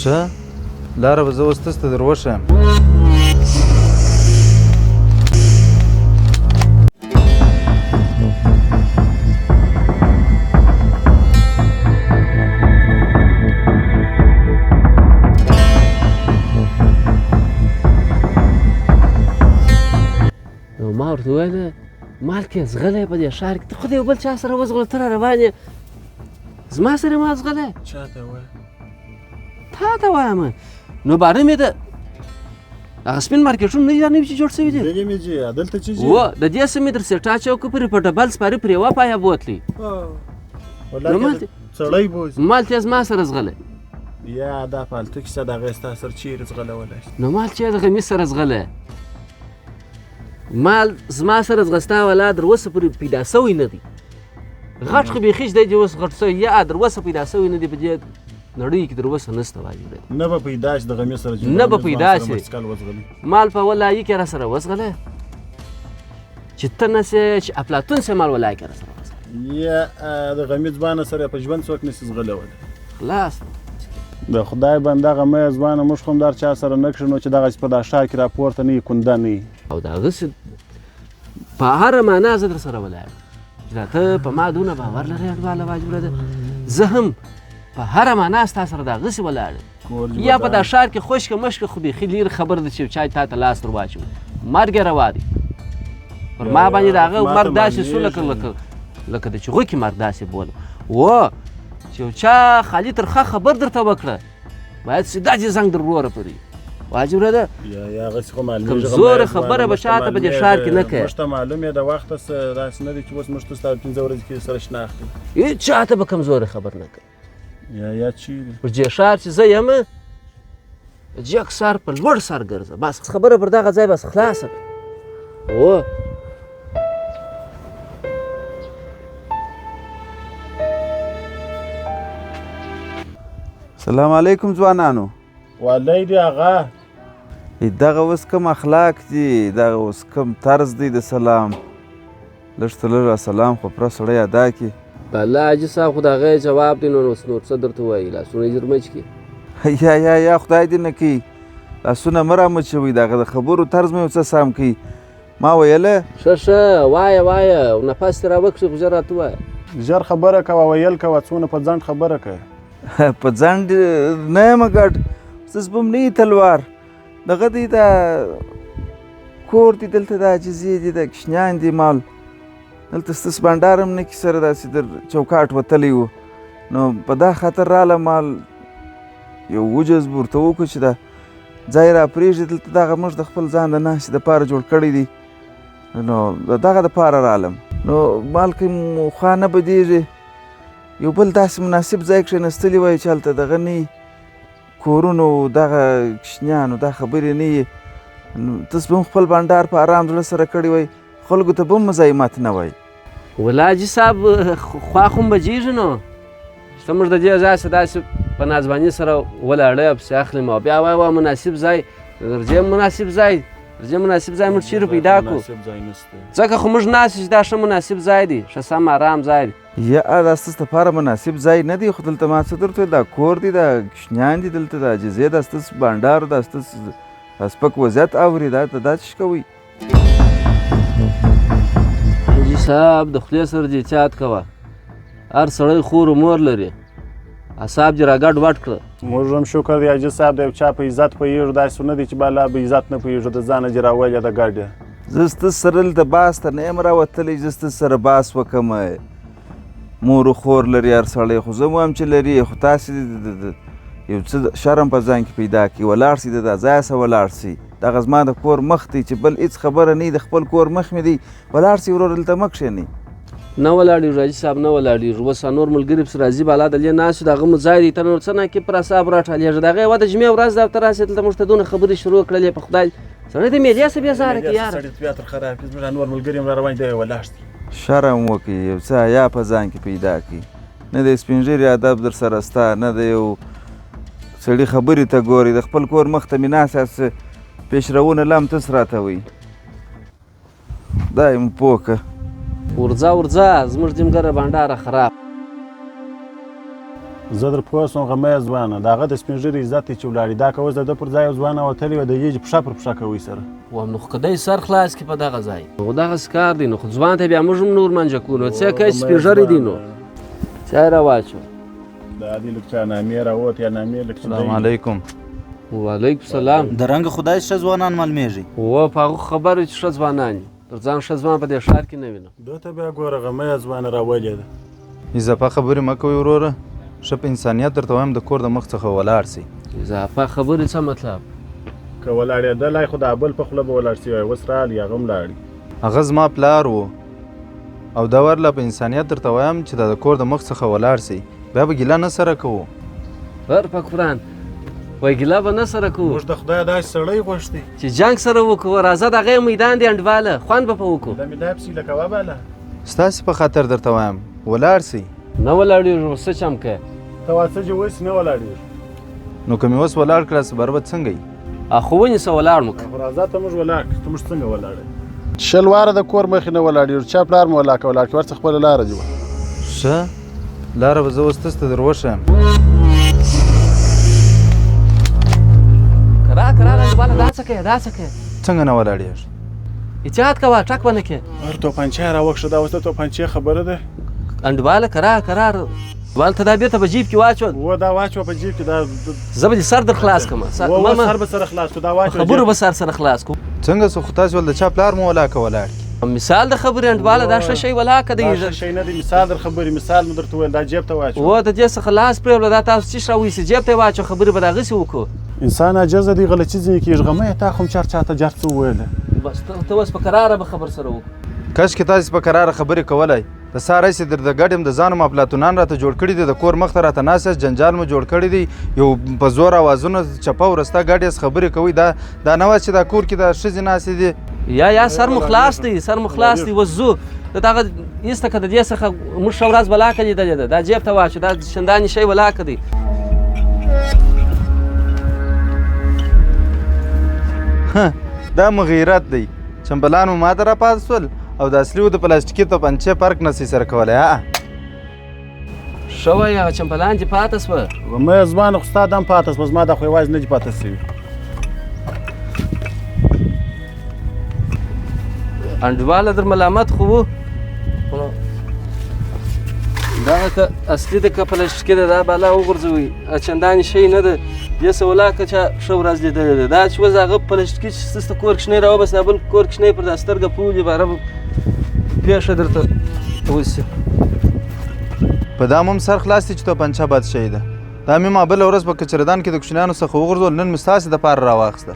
ښه لاره به زه اوس تاسو ته در وښیم. نو ما ورته وویل مالکې زغلی په دې ښار کې ته خو د یو بل چا سره وزغله ته را روان یې زما سره ما زغلی چا ته وایه تا ته وایم نو باره مې د هغه سپین مارکېټونه نه دي دا نوي چې جوړ شوي دي دغې مې ځي دلته چې ځي و د دې سیمې تر سېټا چوکه پورې په ډبل سپارې پرې وپایه بوتلي سړی بوځي مال چې زما سره زغلی یا دا فالتو کیسه د هغې ستا سره چیرې ځغلولی نو مال چې د غمیز سره زغلی مال زما سره ځغستا والا در اوسه پورې پیدا سوی نه دی غټ خو بیخي چې دی چې اوس غټ سوی یا در اوسه پیدا سوی نه دی په دې نړۍ کې در اوسه نشته واجب دی نه به پیدا شي د غمې سره نه به پیدا شي وځغلي مال په ولایي کې را سره وزغلی چې ته نه سې چې افلاطون سې مال ولایي کې را سره وزغلی یا د غمې ځوانه سره په ژوند څوک نشي ځغلولی خلاص د خدای بنده غمه ځوانه موږ خو هم در چا سره نه کړو نو چې دغسې په دا ښار کې راپورته نه وي کونده نه وي او د هغسې په هره معنا زه در سره ولاړ چې دا ته په ما دونه باور لرې اقباله واجبره ده زه هم په هره معنا ستا سره د هغسې ولاړ یا په دا ښار کې خشکه مشکه خو بیخي لرې خبر ده چې یو چای تا ته لاس ور واچوي مرګ یې روا دی پر ما باندې د هغه مرګ داسې سو لکه د چغوکې مرګ داسې بولم و چې یو چا خالي ترخه خبر درته وکړه باید سیده چې زنګ در وروره پرې واجبره ده یا هغسې خو معلومېږي کمزوره خبره به چاته په دې ښار کې نه کوې موږ ته معلوم یې د وخته داسې نه دی چې اوس موږ ته ستا 5 ورځې کې سره شناخت دی هېڅ چاته به کمزوره خبر نه کوي یا چیرې پر دې ښار چې زه یم جګ سر په لوړ سر ګرځه بس خبره پر دغه ځای بس خلاصه ده او سلام علیکم ځوانانو. والی دی هغه دغه اوس کوم اخلاق دي دغه اوس کوم طرز دی د سلام لږ ته لږ سلام خو پوره سړی ادا کړي الله حاجي صاحب خو د هغې جواب دی نو اوس نور څه درته ووایي لاسونه یې زرمچ کړي یا خدای دې نه کوي لاسونه مه رامچوئ د هغه د خبرو طرز مې یو څه سم کوي ما ویله ښه وایه نفس دې راوکړي خو ژر راته ووایه ژر خبره کوه ویل کوه څونه په ځنډ خبره کوه په ځنډ نه یم ګډ څه به م نه یي تلوار دغه دی دا کور دی دلته دا عاجزي دي دا کشنیان دي مال دلته ستاسو بنډار هم نه کي سره داسې در چوکاټ وتلی و نو په دا خاطر راله مال یو وجز به ورته وکړو چې دا ځای را پرېږدي دلته دغه موږ د خپل ځان د ناستې دپاره جوړ کړی دی نو د دغه دپاره رالم نو مال که مو خوا نه بدېږي یو بل داسې مناسب ځای کښېنستلي وای چې هلته دغه نه وي کورونو دغه کشنیانو دا خبرې نه وي تاسو به هم خپل بنډار په ارام زړه سره کړی وای خلکو ته به هم مزاحمت نه وای ولا حاجي صاحب خوا خو م بجېږي نو چې موږ د دې ځای څه داسې په نازباني سره ولاړه پسې اخلم او بیا وایه مناسب ځای درځې مناسب ځای موږ چیرې پیدا کړو ځکه خو موږ ناست چې دا ښه مناسب ځای دی ښه سم ارام ځای دی یا دا ستاسو لپاره مناسب ځای نه دی خو دلته ما څه درته دا کور دی دا کشنیان دي دلته دا عاجزې دا ستاسو بنډار دا ستاسو سپک وضعیت اوري دا څه کوئ حاجي صاحب د خولې سره دې احتیاط کوه هر سړی خور و مور لري اعصاب دې راګډ وډ کړه موږ هم شکر دی حاجي صاحب د یو چا په عزت پوهېږو داسې نه دی چې بالا به عزت نه پوهېږو د ځانه دې راولې د ګډې زه ستاسو سره دلته باس ته نه یم راوتلی زه ستاسو سره باس وکړم مور و خور لري هر سړی خو زه مو هم چې لري خو تاسې یو څه شرم په ځان کې پیدا کړي ولاړ سي د دا ځایه سه ولاړ سي دغه زما د کور مخ دی چې بل هېڅ خبره نه د خپل کور مخ مې دی ولاړ سي ورور دلته مه کښېنئ نه ولاړېږو حاجي صاحب نه ولاړېږو اوس نور ملګري پسې راځي بالا دلې ناست د هغه مو ځای دی ته نور څه نه کې پر اعصاب راټالېږي د هغې یوه د جمعې ورځ ده ته راسې دلته موږ ته دونه خبرې شروع کړلې په خدای سړی د میلې څه بېزاره کړي یاره سړي طبیعت خراب کړي زموږ نور ملګري هم را روان دي ولاړ دي شرم وکړي یو څه حیا په ځان کې پیدا کړي نه د سپین ږیري ادب در سره سته نه د یو سړي خبرې ته ګوري د خپل کور مخ ته مې ناست یاست پیشرونه لم تس راته وایي دا یې مو پوه که ورځه زموږ نیمګړه بنډاره خراب زه در پوه سوم غمی ځوانه د هغه د سپین ږیري عزت دی چې ولاړي دا که اوس د ده پر ځای یو ځوانه وتلې وه د هغې پښه پر پښه کوئ سره وایم نو خو که دی سر خلاص کړي په دغه ځای خو دغسې کار دی نو خو ځوان ته بیا موږ هم نور منجه کړو نو څه کوي چې سپین ږیری دی نو چای راواچوه د عادي لږ چا نامې راووت یا نامې لږ السلام علیکم. وعلیکم سلام. د رنګ خدای ښه ځوانان معلومیږي. و په هغه خبره چې ښه ځوانان دي تر ځان ښه ځوان په دې ښار کې نه وینم. ده ته بیا ګوره غمی ځوانه راولې ده اضافه خبرې مه کوئ وروره. ښه په انسانیت درته وایم د کور د مخ څخه ولاړ سئ. اضافه خبرې څه مطلب؟ که ولاړېدلی خو د ابل په خوله به ولاړ سوی اوس راغلي هغه هم لاړي. هغه زما پلار و او دا ورله په انسانیت درته وایم چې د کور د مخ څخه ولاړ سئ بیا به ګیله نه سره کوو. پر په قرآن وایي ګیله به نه سره کوو موږ د خدای داسې سړی غوښتي چې جنګ سره وکړو راځه د هغې میدان دی انډواله خوند به په وکړو. دا مې دا پسې لکه وباله ستاسې په خاطر درته وایم ولاړ سئ. نه ولاړېږو څه چم کوې ته واڅه چې اوس نه ولاړېږو نو که مې اوس ولاړ کړاست بربد څنګه یي؟ خو ونیسه ولاړ مو که خو راځه ته موږ ولاړ کړو ته موږ څنګه ولاړې 6 واره د کور مخې نه ولاړېږو چا پلار مو ولاړ که ولاړ کړي ورڅه خپله لاره دي ښه لاره به زه اوس تاسو ته در وښیم. کرا انډواله دا څه کوې دا څه کوې څنګه نه ولاړېږي؟ احتیاط کوه ټک به نه کوې. هر توپانچه یې راوکښه دا اوس د توپانچې خبره ده انډواله کرا انډواله ته دا بېرته په جیب کې واچوه و دا واچوه په جیب کې دا زه به دې سر در خلاص کړم سر به سره خلاص کړو دا واچوه خبرو به سره خلاص کړو. څنګه سو خو تاسې ول د چا پلار مو ولاکه ولاړ کړي. مثال د خبرې انډواله دا ښه شی ولاکه دی. دا ښه شی نه دی مثال در خبرې مثال مو درته وویل دا جیب ته واچوه و د دې څخه لاس پرېوله دا تاسو څه راویسي جیب ته یې واچوه خبرې به دغسې وکړو. انسان عاجزه دی غلطي ځینې کېږي غمی تا خو هم چاته جر څه وویله بس ته اوس په کراره به خبر سره وکړو. کاشکې تاسې په کراره خبرې کولی د سهار راسې در د ګډ یم د ځان افلاطونان راته جوړ کړي دي د کور مخ ته راته ناست یاست جنجال مو جوړ کړی دی یو په زور اوازونه چپه ورسته ګډ یاست خبرې کوئ دا نه وه چې دا کور کې د ښځې ناستې دي. یا سر مو خلاص دی سر مو خلاص دی اوس ځو د دغه ایسته که د دې څخه موږ ښه ورځ ولاکه لیدلې ده دا جیب ته واچو دا چندانې شی ولاکه دی. دا مغیرت دی چمبلان مو ماته راپاته سول او د اصلي و د پلاستیکي توپنچې فرق نسي سره کولی. ښه وایي هغه چمپلان دې پاته سوه غمی ځوانه خو ستا دم پاته سوه زما دا خو یوازې نه دي پاته سوي. انډواله در ملامت خو و دغه که اصلي ده که پلاستیکي ده دا بالا وغورځوئ چندانې شی نه ده دې څه ولاکه چا ښه ورځ لیدلې ده دا چې اوس هغه پلاستیکي چې ستاسو کور کوچنی راوباسي دا بل کور کوچنی پر دا سترګه پولي باره به پېښه درته وشي. په دا هم سر خلاص دی چې توپنچه بد شی ده دا مې ما بله ورځ په کچردان کې د کوچنیانو څخه وغورځول نن مې ستاسې دپاره راواخیسته.